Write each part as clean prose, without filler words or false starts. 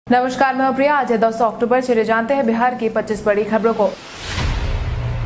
नमस्कार, मैं प्रिया। आज है 10 अक्टूबर। चलिए जानते हैं बिहार की 25 बड़ी खबरों को।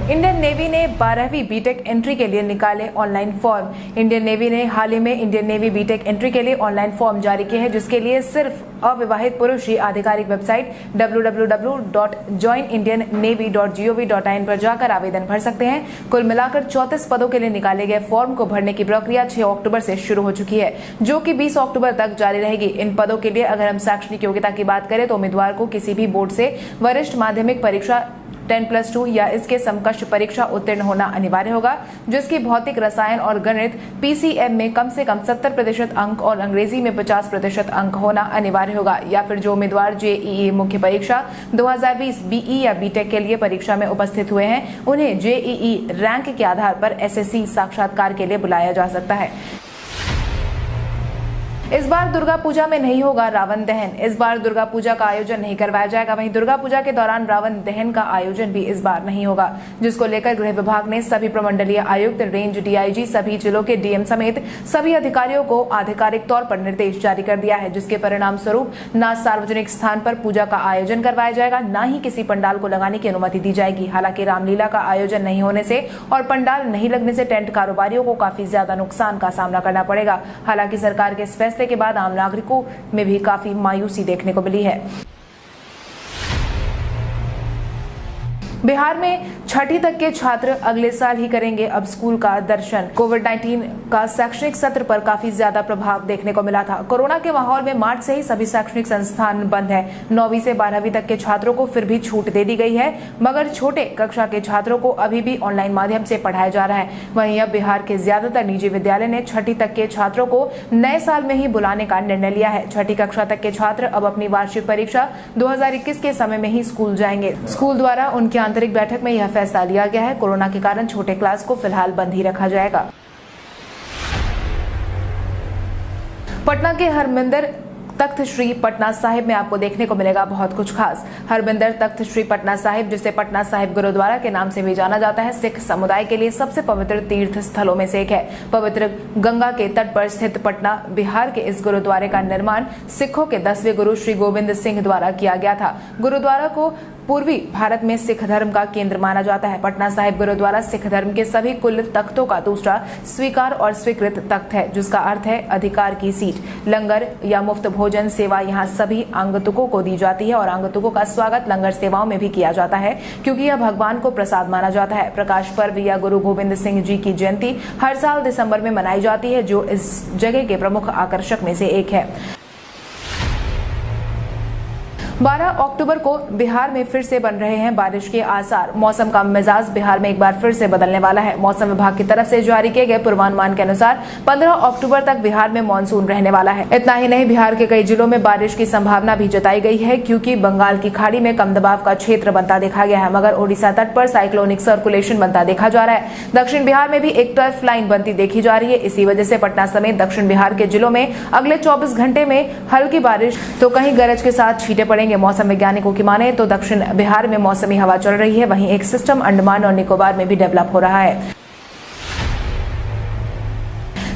इंडियन नेवी ने 12वीं बीटेक एंट्री के लिए निकाले ऑनलाइन फॉर्म। इंडियन नेवी ने हाल ही में इंडियन नेवी बीटेक एंट्री के लिए ऑनलाइन फॉर्म जारी किए हैं, जिसके लिए सिर्फ अविवाहित पुरुष ही आधिकारिक वेबसाइट www.joinindiannavy.gov.in पर जाकर आवेदन भर सकते हैं। कुल मिलाकर 34 पदों के लिए निकाले गए फॉर्म को भरने की प्रक्रिया 6 अक्टूबर से शुरू हो चुकी है, जो कि 20 अक्टूबर तक जारी रहेगी। इन पदों के लिए अगर हम शैक्षणिक योग्यता की बात करें तो उम्मीदवार को किसी भी बोर्ड से वरिष्ठ माध्यमिक परीक्षा 10+2 या इसके समकक्ष परीक्षा उत्तीर्ण होना अनिवार्य होगा, जिसकी भौतिक, रसायन और गणित PCM में कम से कम 70% अंक और अंग्रेजी में 50% अंक होना अनिवार्य होगा। या फिर जो उम्मीदवार JEE मुख्य परीक्षा 2020 BE या बीटेक के लिए परीक्षा में उपस्थित हुए हैं, उन्हें JEE रैंक के आधार पर SSC साक्षात्कार के लिए बुलाया जा सकता है। इस बार दुर्गा पूजा में नहीं होगा रावण दहन। इस बार दुर्गा पूजा का आयोजन नहीं करवाया जाएगा। वहीं दुर्गा पूजा के दौरान रावण दहन का आयोजन भी इस बार नहीं होगा, जिसको लेकर गृह विभाग ने सभी प्रमंडलीय आयुक्त, रेंज DIG, सभी जिलों के DM समेत सभी अधिकारियों को आधिकारिक तौर पर निर्देश जारी कर दिया है, जिसके परिणाम स्वरूप न सार्वजनिक स्थान पर पूजा का आयोजन करवाया जाएगा, न ही किसी पंडाल को लगाने की अनुमति दी जाएगी। हालांकि रामलीला का आयोजन नहीं होने से और पंडाल नहीं लगने से टेंट कारोबारियों को काफी ज्यादा नुकसान का सामना करना पड़ेगा। हालांकि सरकार के इस फैसले के बाद आम नागरिकों में भी काफी मायूसी देखने को मिली है। बिहार में 6ठी तक के छात्र अगले साल ही करेंगे अब स्कूल का दर्शन। कोविड-19 का शैक्षणिक सत्र पर काफी ज्यादा प्रभाव देखने को मिला था। कोरोना के माहौल में मार्च से ही सभी शैक्षणिक संस्थान बंद है। 9वीं से 12वीं तक के छात्रों को फिर भी छूट दे दी गई है, मगर छोटे कक्षा के छात्रों को अभी भी ऑनलाइन माध्यम से पढ़ाया जा रहा है। वहीं अब बिहार के ज्यादातर निजी विद्यालय ने 6ठी तक के छात्रों को नए साल में ही बुलाने का निर्णय लिया है। 6ठी कक्षा तक के छात्र अब अपनी वार्षिक परीक्षा 2021 के समय में ही स्कूल जाएंगे। स्कूल द्वारा उनकी आंतरिक बैठक में यह फैसला लिया गया है। कोरोना के कारण छोटे क्लास को फिलहाल बंद ही रखा जाएगा। पटना के हरमिंदर तख्त श्री पटना साहिब में आपको देखने को मिलेगा बहुत कुछ खास। हरमिंदर तख्त श्री पटना साहिब, जिसे पटना साहिब गुरुद्वारा के नाम से भी जाना जाता है, सिख समुदाय के लिए सबसे पवित्र तीर्थ स्थलों में से एक है। पवित्र गंगा के तट पर स्थित पटना बिहार के इस गुरुद्वारे का निर्माण सिखों के 10वें गुरु श्री गोविंद सिंह द्वारा किया गया था। गुरुद्वारा को पूर्वी भारत में सिख धर्म का केंद्र माना जाता है। पटना साहिब गुरुद्वारा सिख धर्म के सभी कुल तख्तों का दूसरा स्वीकार और स्वीकृत तख्त है, जिसका अर्थ है अधिकार की सीट। लंगर या मुफ्त भोजन सेवा यहाँ सभी आगंतुकों को दी जाती है और आगंतुकों का स्वागत लंगर सेवाओं में भी किया जाता है, क्योंकि यह भगवान को प्रसाद माना जाता है। प्रकाश पर्व या गुरु गोविंद सिंह जी की जयंती हर साल दिसंबर में मनाई जाती है, जो इस जगह के प्रमुख आकर्षक में से एक है। 12 अक्टूबर को बिहार में फिर से बन रहे हैं बारिश के आसार। मौसम का मिजाज बिहार में एक बार फिर से बदलने वाला है। मौसम विभाग की तरफ से जारी किए गए पूर्वानुमान के अनुसार 15 अक्टूबर तक बिहार में मानसून रहने वाला है। इतना ही नहीं, बिहार के कई जिलों में बारिश की संभावना भी जताई गई है, क्योंकि बंगाल की खाड़ी में कम दबाव का क्षेत्र बनता देखा गया है, मगर ओडिशा तट पर साइक्लोनिक सर्कुलेशन बनता देखा जा रहा है। दक्षिण बिहार में भी एक टर्फ लाइन बनती देखी जा रही है। इसी वजह से पटना समेत दक्षिण बिहार के जिलों में अगले 24 घंटे में हल्की बारिश तो कहीं गरज के साथ छींटे पड़ेंगे। मौसम वैज्ञानिकों की माने तो दक्षिण बिहार में मौसमी हवा चल रही है। वहीं एक सिस्टम अंडमान और निकोबार में भी डेवलप हो रहा है।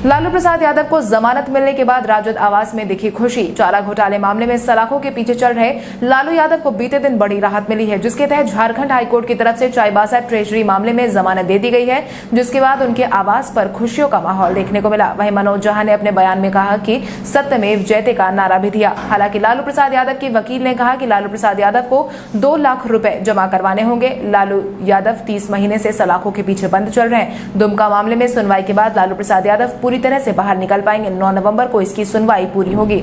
लालू प्रसाद यादव को जमानत मिलने के बाद राजद आवास में दिखी खुशी। चारा घोटाले मामले में सलाखों के पीछे चल रहे लालू यादव को बीते दिन बड़ी राहत मिली है, जिसके तहत झारखंड हाईकोर्ट की तरफ से चाईबासा ट्रेजरी मामले में जमानत दे दी गई है, जिसके बाद उनके आवास पर खुशियों का माहौल देखने को मिला। वहीं मनोज झा ने अपने बयान में कहा कि सत्यमेव जयते का नारा भी दिया। हालांकि लालू प्रसाद यादव के वकील ने कहा कि लालू प्रसाद यादव को 2 लाख रुपए जमा करवाने होंगे। लालू यादव 30 महीने से सलाखों के पीछे बंद चल रहे हैं। दुमका मामले में सुनवाई के बाद लालू प्रसाद यादव पूरी तरह से बाहर निकल पाएंगे। 9 नवंबर को इसकी सुनवाई पूरी होगी।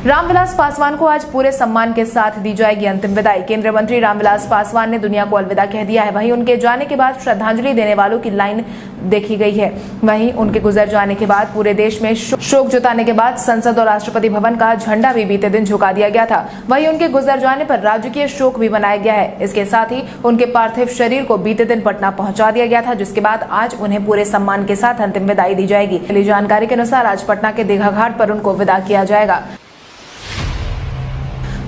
रामविलास पासवान को आज पूरे सम्मान के साथ दी जाएगी अंतिम विदाई। केंद्रीय मंत्री रामविलास पासवान ने दुनिया को अलविदा कह दिया है। वहीं उनके जाने के बाद श्रद्धांजलि देने वालों की लाइन देखी गई है। वहीं उनके गुजर जाने के बाद पूरे देश में शोक जताने के बाद संसद और राष्ट्रपति भवन का झंडा भी बीते दिन झुका दिया गया था। वहीं उनके गुजर जाने पर राजकीय शोक भी मनाया गया है। इसके साथ ही उनके पार्थिव शरीर को बीते दिन पटना पहुंचा दिया गया था, जिसके बाद आज उन्हें पूरे सम्मान के साथ अंतिम विदाई दी जाएगी। मिली जानकारी के अनुसार आज पटना के दीघा घाट पर उनको विदा किया जाएगा।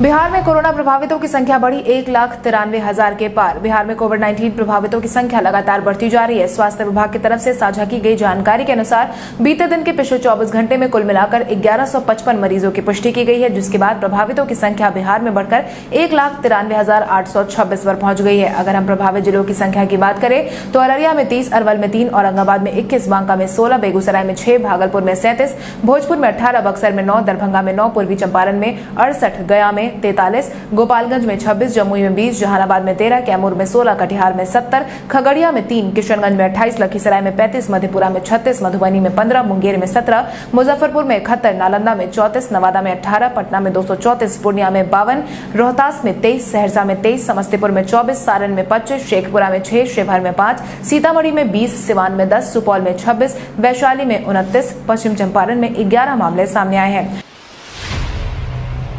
बिहार में कोरोना प्रभावितों की संख्या बढ़ी 1,93,000 के पार। बिहार में कोविड-19 प्रभावितों की संख्या लगातार बढ़ती जा रही है। स्वास्थ्य विभाग की तरफ से साझा की गई जानकारी के अनुसार बीते दिन के पिछले 24 घंटे में कुल मिलाकर 1155 मरीजों की पुष्टि की गई है, जिसके बाद प्रभावितों की संख्या बिहार में बढ़कर 1,93,826 पर पहुंच गई है। अगर हम प्रभावित जिलों की संख्या की बात करें तो अररिया में 30, अरवल में 3, औरंगाबाद में 21, बांका में 16, बेगूसराय में 6, भागलपुर में 37, भोजपुर में 18, बक्सर में 9, दरभंगा में 9, पूर्वी चंपारण में 68, गया में 43, गोपालगंज में 26, जमुई में 20, जहानाबाद में 13, कैमूर में 16, कटिहार में 70, खगड़िया में 3, किशनगंज में 28, लखीसराय में 35, मधेपुरा में 36, मधुबनी में 15, मुंगेर में 17, मुजफ्फरपुर में 71, नालंदा में 34, नवादा में 18, पटना में 234, पूर्णिया में 52, रोहतास में 23, सहरसा में 23, समस्तीपुर में 24, सारण में 25, शेखपुरा में 6, शिवहर में 5, सीतामढ़ी में 20, सिवान में 10, सुपौल में 26, वैशाली में 29, पश्चिम चंपारण में 11 मामले सामने आए हैं।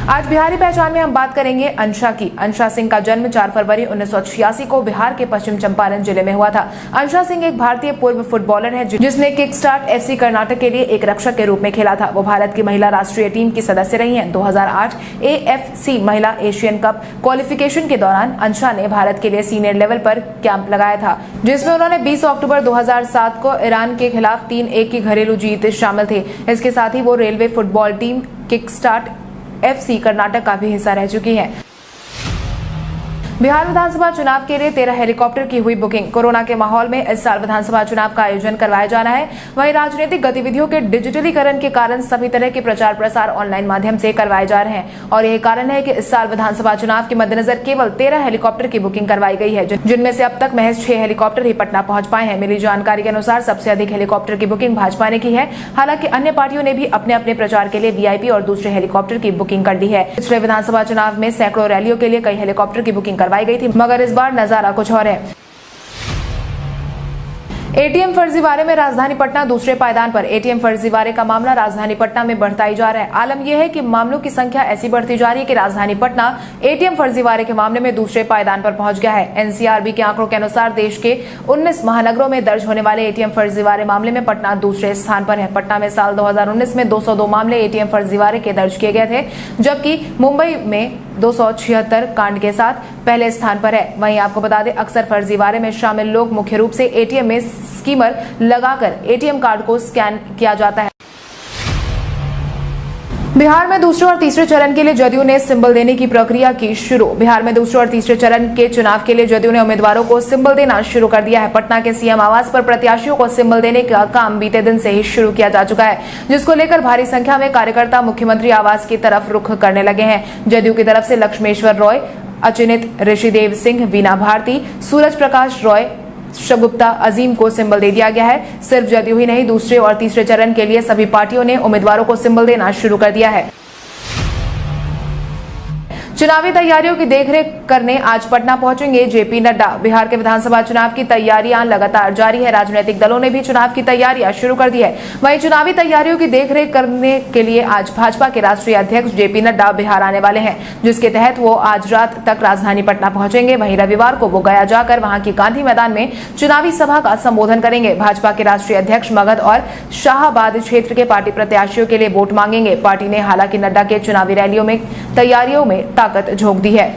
आज बिहारी पहचान में हम बात करेंगे अंशा की। अंशा सिंह का जन्म 4 फरवरी 1986 को बिहार के पश्चिम चंपारण जिले में हुआ था। अंशा सिंह एक भारतीय पूर्व फुटबॉलर है जिसने किकस्टार्ट एफसी कर्नाटक के लिए एक रक्षक के रूप में खेला था। वो भारत की महिला राष्ट्रीय टीम की सदस्य रही हैं। 2008 AFC महिला एशियन कप क्वालिफिकेशन के दौरान अंशा ने भारत के लिए सीनियर लेवल पर कैंप लगाया था, जिसमें उन्होंने 20 अक्टूबर 2007 को ईरान के खिलाफ 3-1 की घरेलू जीत शामिल थी। इसके साथ ही वो railway football team kickstart FC Karnataka का भी हिस्सा रह चुकी है। बिहार विधानसभा चुनाव के लिए 13 हेलीकॉप्टर की हुई बुकिंग। कोरोना के माहौल में इस साल विधानसभा चुनाव का आयोजन करवाया जाना है। वहीं राजनीतिक गतिविधियों के डिजिटलीकरण के कारण सभी तरह के प्रचार प्रसार ऑनलाइन माध्यम से करवाए जा रहे हैं और यही कारण है कि इस साल विधानसभा चुनाव के मद्देनजर केवल 13 हेलीकॉप्टर की बुकिंग करवाई गई है, जिनमें से अब तक महज 6 हेलीकॉप्टर ही पटना पहुंच पाए हैं। मिली जानकारी के अनुसार सबसे अधिक हेलीकॉप्टर की बुकिंग भाजपा ने की है। हालांकि अन्य पार्टियों ने भी अपने अपने प्रचार के लिए VIP और दूसरे हेलीकॉप्टर की बुकिंग कर दी है। पिछले विधानसभा चुनाव में सैकड़ों रैलियों के लिए कई हेलीकॉप्टर की बुकिंग करवाई गई थी, मगर इस बार नजारा कुछ और है। ATM फर्जीवाड़े में राजधानी पटना दूसरे पायदान पर। ATM फर्जीवाड़े का मामला राजधानी पटना में बढ़ता ही जा रहा है। आलम यह है कि मामलों की संख्या ऐसी बढ़ती जा रही है कि राजधानी पटना ATM फर्जीवाड़े के मामले में दूसरे पायदान पर पहुंच गया है। NCRB के आंकड़ों के अनुसार देश के 19 महानगरों में दर्ज होने वाले ATM फर्जीवाड़े मामले में पटना दूसरे स्थान पर है। पटना में साल 2019 में 202 मामले ATM फर्जीवाड़े के दर्ज किए गए थे, जबकि मुंबई में 276 कांड के साथ पहले स्थान पर है। वहीं आपको बता दें, अक्सर फर्जीवाड़े में शामिल लोग मुख्य रूप से ATM में स्कीमर लगाकर ATM कार्ड को स्कैन किया जाता है। बिहार में दूसरे और तीसरे चरण के लिए जदयू ने सिंबल देने की प्रक्रिया की शुरू। बिहार में दूसरे और तीसरे चरण के चुनाव के लिए जदयू ने उम्मीदवारों को सिंबल देना शुरू कर दिया है। पटना के CM आवास पर प्रत्याशियों को सिंबल देने का काम बीते दिन से ही शुरू किया जा चुका है, जिसको लेकर भारी संख्या में कार्यकर्ता मुख्यमंत्री आवास की तरफ रुख करने लगे हैं। जदयू की तरफ से लक्ष्मेश्वर रॉय, अचिनित, ऋषिदेव सिंह, वीना भारती, सूरज प्रकाश रॉय, शगुप्ता अजीम को सिंबल दे दिया गया है। सिर्फ जदयू ही नहीं, दूसरे और तीसरे चरण के लिए सभी पार्टियों ने उम्मीदवारों को सिंबल देना शुरू कर दिया है। चुनावी तैयारियों की देखरेख करने आज पटना पहुंचेंगे JP नड्डा। बिहार के विधानसभा चुनाव की तैयारियां लगातार जारी है। राजनीतिक दलों ने भी चुनाव की तैयारियां शुरू कर दी है। वहीं चुनावी तैयारियों की देखरेख करने के लिए आज भाजपा के राष्ट्रीय अध्यक्ष JP नड्डा बिहार आने वाले हैं, जिसके तहत वो आज रात तक राजधानी पटना पहुंचेंगे। वहीं रविवार को वो गया जाकर वहां की गांधी मैदान में चुनावी सभा का संबोधन करेंगे। भाजपा के राष्ट्रीय अध्यक्ष मगध और शाहाबाद क्षेत्र के पार्टी प्रत्याशियों के लिए वोट मांगेंगे। पार्टी ने हालांकि नड्डा के चुनावी रैलियों में तैयारियों में ताकत झोंक दी है।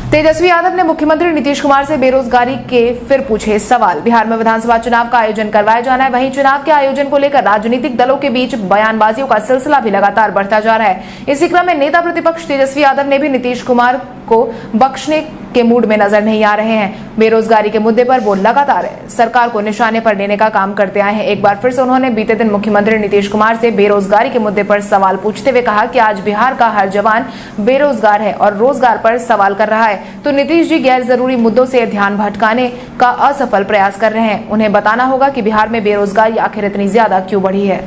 तेजस्वी यादव ने मुख्यमंत्री नीतीश कुमार से बेरोजगारी के फिर पूछे सवाल। बिहार में विधानसभा चुनाव का आयोजन करवाया जाना है। वहीं चुनाव के आयोजन को लेकर राजनीतिक दलों के बीच बयानबाजियों का सिलसिला भी लगातार बढ़ता जा रहा है। इसी क्रम में नेता प्रतिपक्ष तेजस्वी यादव ने भी नीतीश कुमार को बख्शने के मूड में नजर नहीं आ रहे हैं। बेरोजगारी के मुद्दे पर वो लगातार सरकार को निशाने पर लेने का काम करते आए हैं। एक बार फिर से उन्होंने बीते दिन मुख्यमंत्री नीतीश कुमार से बेरोजगारी के मुद्दे पर सवाल पूछते हुए कहा कि आज बिहार का हर जवान बेरोजगार है और रोजगार पर सवाल कर रहा है, तो नीतीश जी गैर जरूरी मुद्दों से ध्यान भटकाने का असफल प्रयास कर रहे हैं। उन्हें बताना होगा कि बिहार में बेरोजगारी आखिर इतनी ज्यादा क्यों बढ़ी है।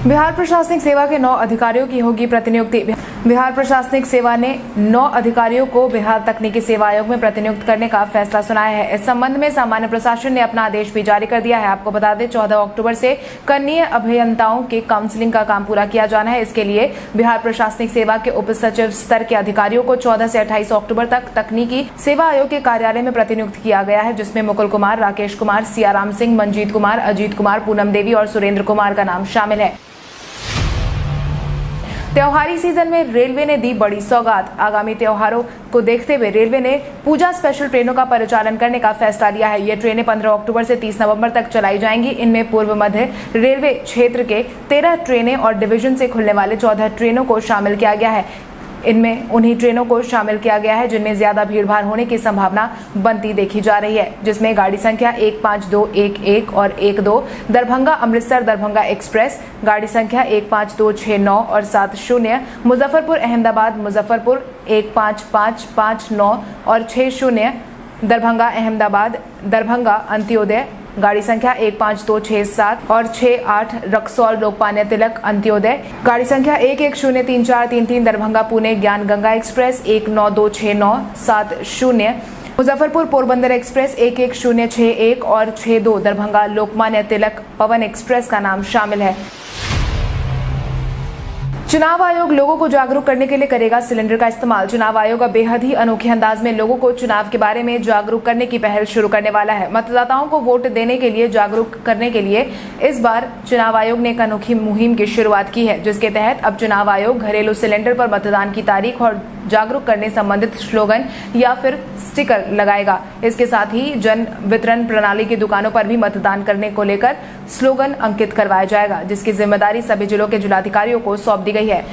बिहार प्रशासनिक सेवा के 9 अधिकारियों की होगी प्रतिनियुक्ति। बिहार प्रशासनिक सेवा ने 9 अधिकारियों को बिहार तकनीकी सेवा आयोग में प्रतिनियुक्त करने का फैसला सुनाया है। इस संबंध में सामान्य प्रशासन ने अपना आदेश भी जारी कर दिया है। आपको बता दें, 14 अक्टूबर से कनीय अभियंताओं के काउंसलिंग का काम पूरा किया जाना है। इसके लिए बिहार प्रशासनिक सेवा के उप सचिव स्तर के अधिकारियों को 14 से 28 अक्टूबर तक तकनीकी सेवा आयोग के कार्यालय में प्रतिनियुक्त किया गया है, जिसमें मुकुल कुमार, राकेश कुमार, सियाराम सिंह, मंजीत कुमार, अजीत कुमार, पूनम देवी और सुरेंद्र कुमार का नाम शामिल है। त्योहारी सीजन में रेलवे ने दी बड़ी सौगात। आगामी त्योहारों को देखते हुए रेलवे ने पूजा स्पेशल ट्रेनों का परिचालन करने का फैसला लिया है। ये ट्रेनें 15 अक्टूबर से 30 नवंबर तक चलाई जाएंगी। इनमें पूर्व मध्य रेलवे क्षेत्र के 13 ट्रेनें और डिवीजन से खुलने वाले 14 ट्रेनों को शामिल किया गया है। इनमें उन्हीं ट्रेनों को शामिल किया गया है जिनमें ज्यादा भीड़भाड़ होने की संभावना बनती देखी जा रही है, जिसमें गाड़ी संख्या 15211 और 12 दरभंगा अमृतसर दरभंगा एक्सप्रेस, गाड़ी संख्या 15269 और 70 मुजफ्फरपुर अहमदाबाद मुजफ्फरपुर 15559 और 60 दरभंगा अहमदाबाद दरभंगा अंत्योदय, गाड़ी संख्या 15267 और 68 रक्सौल लोकमान्य तिलक अंत्योदय, गाड़ी संख्या 11034333 दरभंगा पुणे ज्ञान गंगा एक्सप्रेस 19269 70 मुजफ्फरपुर पोरबंदर एक्सप्रेस 11061 और 62 दरभंगा लोकमान्य तिलक पवन एक्सप्रेस का नाम शामिल है। चुनाव आयोग लोगों को जागरूक करने के लिए करेगा सिलेंडर का इस्तेमाल। चुनाव आयोग अब बेहद ही अनोखे अंदाज में लोगों को चुनाव के बारे में जागरूक करने की पहल शुरू करने वाला है। मतदाताओं को वोट देने के लिए जागरूक करने के लिए इस बार चुनाव आयोग ने एक अनोखी मुहिम की शुरुआत की है, जिसके तहत अब चुनाव आयोग घरेलू सिलेंडर पर मतदान की तारीख और जागरूक करने संबंधित स्लोगन या फिर स्टिकर लगाएगा। इसके साथ ही जन वितरण प्रणाली की दुकानों पर भी मतदान करने को लेकर स्लोगन अंकित करवाया जाएगा, जिसकी जिम्मेदारी सभी जिलों के जिलाधिकारियों को सौंप दी गई है।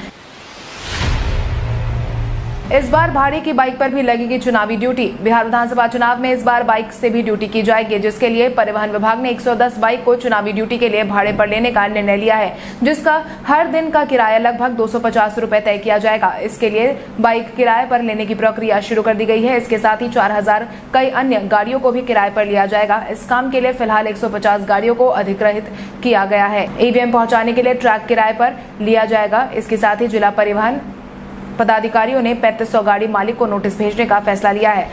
इस बार भाड़े की बाइक पर भी लगेगी चुनावी ड्यूटी। बिहार विधानसभा चुनाव में इस बार बाइक से भी ड्यूटी की जाएगी, जिसके लिए परिवहन विभाग ने 110 बाइक को चुनावी ड्यूटी के लिए भाड़े पर लेने का निर्णय लिया है, जिसका हर दिन का किराया लगभग 250 रुपए तय किया जाएगा। इसके लिए बाइक किराए पर लेने की प्रक्रिया शुरू कर दी गई है। इसके साथ ही 4000 कई अन्य गाड़ियों को भी किराए पर लिया जाएगा। इस काम के लिए फिलहाल 150 गाड़ियों को अधिग्रहित किया गया है। ईवीएम पहुंचाने के लिए ट्रैक किराए पर लिया जाएगा। इसके साथ ही जिला परिवहन पदाधिकारियों ने 3500 गाड़ी मालिक को नोटिस भेजने का फैसला लिया है।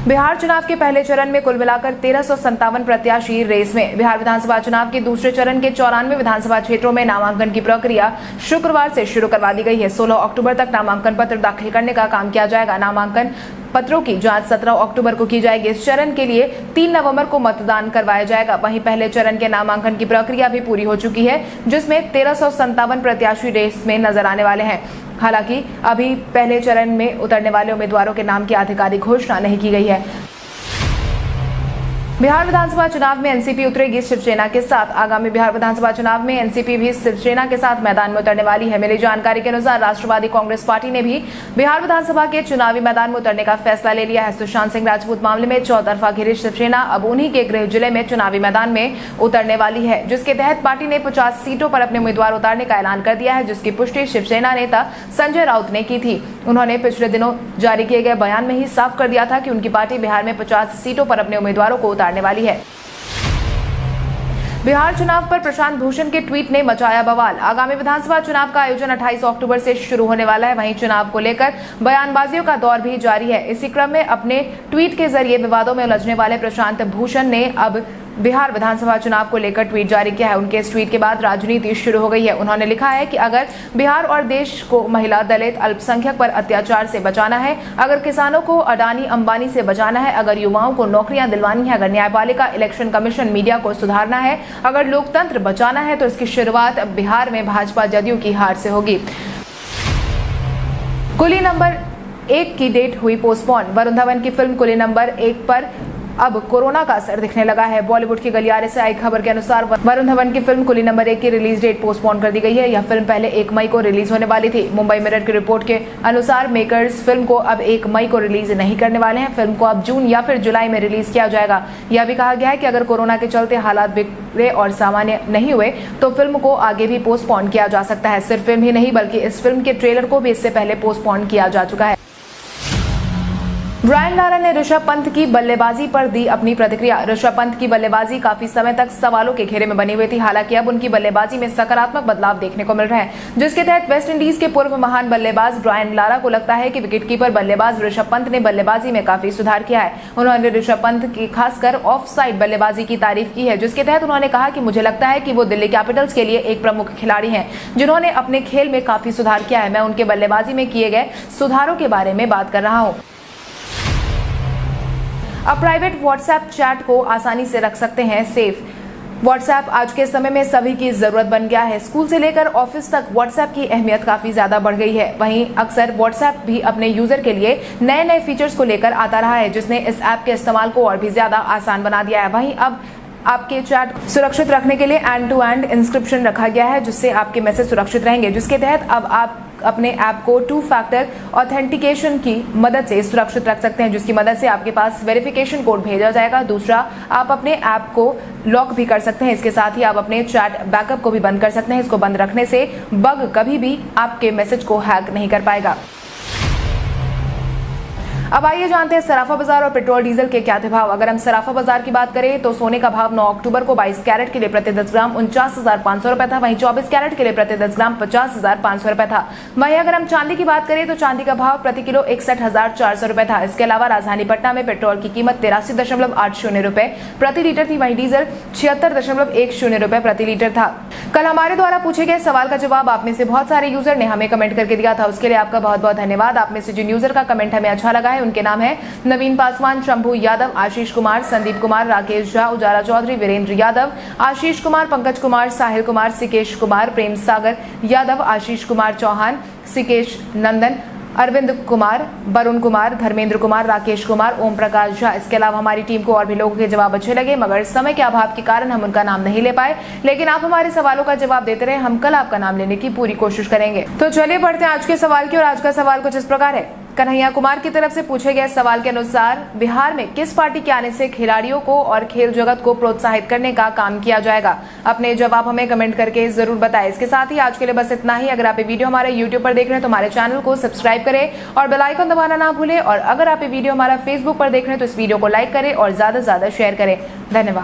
बिहार चुनाव के पहले चरण में कुल मिलाकर 1357 प्रत्याशी रेस में। बिहार विधानसभा चुनाव के दूसरे चरण के 94 विधानसभा क्षेत्रों में नामांकन की प्रक्रिया शुक्रवार से शुरू करवा दी गई है। 16 अक्टूबर तक नामांकन पत्र दाखिल करने का काम किया जाएगा। नामांकन पत्रों की जांच 17 अक्टूबर को की जाएगी। इस चरण के लिए 3 नवंबर को मतदान करवाया जाएगा। वहीं पहले चरण के नामांकन की प्रक्रिया भी पूरी हो चुकी है, जिसमें 1357 प्रत्याशी रेस में नजर आने वाले हैं। हालांकि अभी पहले चरण में उतरने वाले उम्मीदवारों के नाम की आधिकारिक घोषणा नहीं की गई है। बिहार विधानसभा चुनाव में एनसीपी उतरेगी शिवसेना के साथ। आगामी बिहार विधानसभा चुनाव में एनसीपी भी शिवसेना के साथ मैदान में उतरने वाली है। मिली जानकारी के अनुसार राष्ट्रवादी कांग्रेस पार्टी ने भी बिहार विधानसभा के चुनावी मैदान में उतरने का फैसला ले लिया है। सुशांत सिंह राजपूत मामले में चौतरफा घिरी शिवसेना अब उन्हीं के गृह जिले में चुनावी मैदान में उतरने वाली है, जिसके तहत पार्टी ने 50 सीटों पर अपने उम्मीदवार उतारने का ऐलान कर दिया है, जिसकी पुष्टि शिवसेना नेता संजय राउत ने की थी। उन्होंने पिछले दिनों जारी किए गए बयान में ही साफ कर दिया था कि उनकी पार्टी बिहार में 50 सीटों पर अपने उम्मीदवारों को उतारने वाली है। बिहार चुनाव पर प्रशांत भूषण के ट्वीट ने मचाया बवाल। आगामी विधानसभा चुनाव का आयोजन 28 अक्टूबर से शुरू होने वाला है। वहीं चुनाव को लेकर बयानबाजियों का दौर भी जारी है। इसी क्रम में अपने ट्वीट के जरिए विवादों में उलझने वाले प्रशांत भूषण ने अब बिहार विधानसभा चुनाव को लेकर ट्वीट जारी किया है। उनके इस ट्वीट के बाद राजनीति शुरू हो गई है। उन्होंने लिखा है कि अगर बिहार और देश को महिला, दलित, अल्पसंख्यक पर अत्याचार से बचाना है, अगर किसानों को अडानी अंबानी से बचाना है, अगर युवाओं को नौकरियां दिलवानी है, अगर न्यायपालिका, इलेक्शन कमीशन, मीडिया को सुधारना है, अगर लोकतंत्र बचाना है, तो इसकी शुरुआत बिहार में भाजपा जदयू की हार से होगी। कुली नंबर 1 की डेट हुई पोस्टपोन। वरुण धवन की फिल्म कुली नंबर 1 पर अब कोरोना का असर दिखने लगा है। बॉलीवुड के गलियारे से आई खबर के अनुसार वरुण धवन की फिल्म कुली नंबर 1 की रिलीज डेट पोस्टपोन कर दी गई है। यह फिल्म पहले 1 मई को रिलीज होने वाली थी। मुंबई मिरर की रिपोर्ट के अनुसार मेकर्स फिल्म को अब 1 मई को रिलीज नहीं करने वाले हैं। फिल्म को अब जून या फिर जुलाई में रिलीज किया जाएगा। यह भी कहा गया है कि अगर कोरोना के चलते हालात बिगड़े और सामान्य नहीं हुए तो फिल्म को आगे भी पोस्टपोन किया जा सकता है। सिर्फ फिल्म ही नहीं बल्कि इस फिल्म के ट्रेलर को भी इससे पहले पोस्टपोन किया जा चुका है। ब्रायन लारा ने ऋषभ पंत की बल्लेबाजी पर दी अपनी प्रतिक्रिया। ऋषभ पंत की बल्लेबाजी काफी समय तक सवालों के घेरे में बनी हुई थी। हालांकि अब उनकी बल्लेबाजी में सकारात्मक बदलाव देखने को मिल रहे हैं, जिसके तहत वेस्ट इंडीज के पूर्व महान बल्लेबाज ब्रायन लारा को लगता है कि विकेटकीपर बल्लेबाज ऋषभ पंत ने बल्लेबाजी में काफी सुधार किया है। उन्होंने ऋषभ पंत की खासकर ऑफ साइड बल्लेबाजी की तारीफ की है, जिसके तहत उन्होंने कहा कि मुझे लगता है कि वो दिल्ली कैपिटल्स के लिए एक प्रमुख खिलाड़ी हैं, जिन्होंने अपने खेल में काफी सुधार किया है। मैं उनके बल्लेबाजी में किए गए सुधारों के बारे में बात कर रहा हूं। अब प्राइवेट व्हाट्सएप चैट को आसानी से रख सकते हैं सेफ। व्हाट्सएप आज के समय में सभी की जरूरत बन गया है। स्कूल से लेकर ऑफिस तक व्हाट्सएप की अहमियत काफी ज्यादा बढ़ गई है। वहीं अक्सर व्हाट्सएप भी अपने यूजर के लिए नए नए फीचर्स को लेकर आता रहा है, जिसने इस ऐप के इस्तेमाल को और भी ज्यादा आसान बना दिया है। वहीं अब आपके चैट सुरक्षित रखने के लिए एंड टू एंड इंस्क्रिप्शन रखा गया है, जिससे आपके मैसेज सुरक्षित रहेंगे, जिसके तहत अब आप अपने ऐप को 2 फैक्टर ऑथेंटिकेशन की मदद से सुरक्षित रख सकते हैं, जिसकी मदद से आपके पास वेरिफिकेशन कोड भेजा जाएगा। दूसरा, आप अपने ऐप को लॉक भी कर सकते हैं। इसके साथ ही आप अपने चैट बैकअप को भी बंद कर सकते हैं। इसको बंद रखने से बग कभी भी आपके मैसेज को हैक नहीं कर पाएगा। अब आइए जानते हैं सराफा बाजार और पेट्रोल डीजल के क्या थे भाव। अगर हम सराफा बाजार की बात करें तो सोने का भाव 9 अक्टूबर को 22 कैरेट के लिए प्रति 10 ग्राम 49,500 रुपए था। वहीं 24 कैरेट के लिए प्रति 10 ग्राम 50,500 रुपए था। वहीं अगर हम चांदी की बात करें तो चांदी का भाव प्रति किलो 61,400 रुपए था। इसके अलावा राजधानी पटना में पेट्रोल की कीमत 83.80 रुपए प्रति लीटर थी। वहीं डीजल 76.10 रुपए प्रति लीटर था। कल हमारे द्वारा पूछे गए सवाल का जवाब आप में से बहुत सारे यूजर ने हमें कमेंट करके दिया था। उसके लिए आपका बहुत बहुत धन्यवाद। आप में से जिन यूजर का कमेंट हमें अच्छा लगा है उनके नाम है नवीन पासवान, शंभू यादव, आशीष कुमार, संदीप कुमार, राकेश झा, उजाला चौधरी, वीरेंद्र यादव, आशीष कुमार, पंकज कुमार, साहिल कुमार, सिकेश कुमार, प्रेम सागर यादव, आशीष कुमार चौहान, सिकेश नंदन, अरविंद कुमार, वरुण कुमार, धर्मेंद्र कुमार, राकेश कुमार, ओम प्रकाश झा। इसके अलावा हमारी टीम को और भी लोगों के जवाब अच्छे लगे, मगर समय के अभाव के कारण हम उनका नाम नहीं ले पाए। लेकिन आप हमारे सवालों का जवाब देते रहे, हम कल आपका नाम लेने की पूरी कोशिश करेंगे। तो चलिए बढ़ते हैं आज के सवाल की। और आज का सवाल कुछ इस प्रकार है। कन्हैया कुमार की तरफ से पूछे गए सवाल के अनुसार बिहार में किस पार्टी के आने से खिलाड़ियों को और खेल जगत को प्रोत्साहित करने का काम किया जाएगा? अपने जवाब हमें कमेंट करके जरूर बताएं। इसके साथ ही आज के लिए बस इतना ही। अगर आप ये वीडियो हमारे YouTube पर देख रहे हैं तो हमारे चैनल को सब्सक्राइब करें और बेल आइकन दबाना ना भूलें। और अगर आप ये वीडियो हमारा Facebook पर देख रहे हैं तो इस वीडियो को लाइक करें और ज्यादा से ज्यादा शेयर करें। धन्यवाद।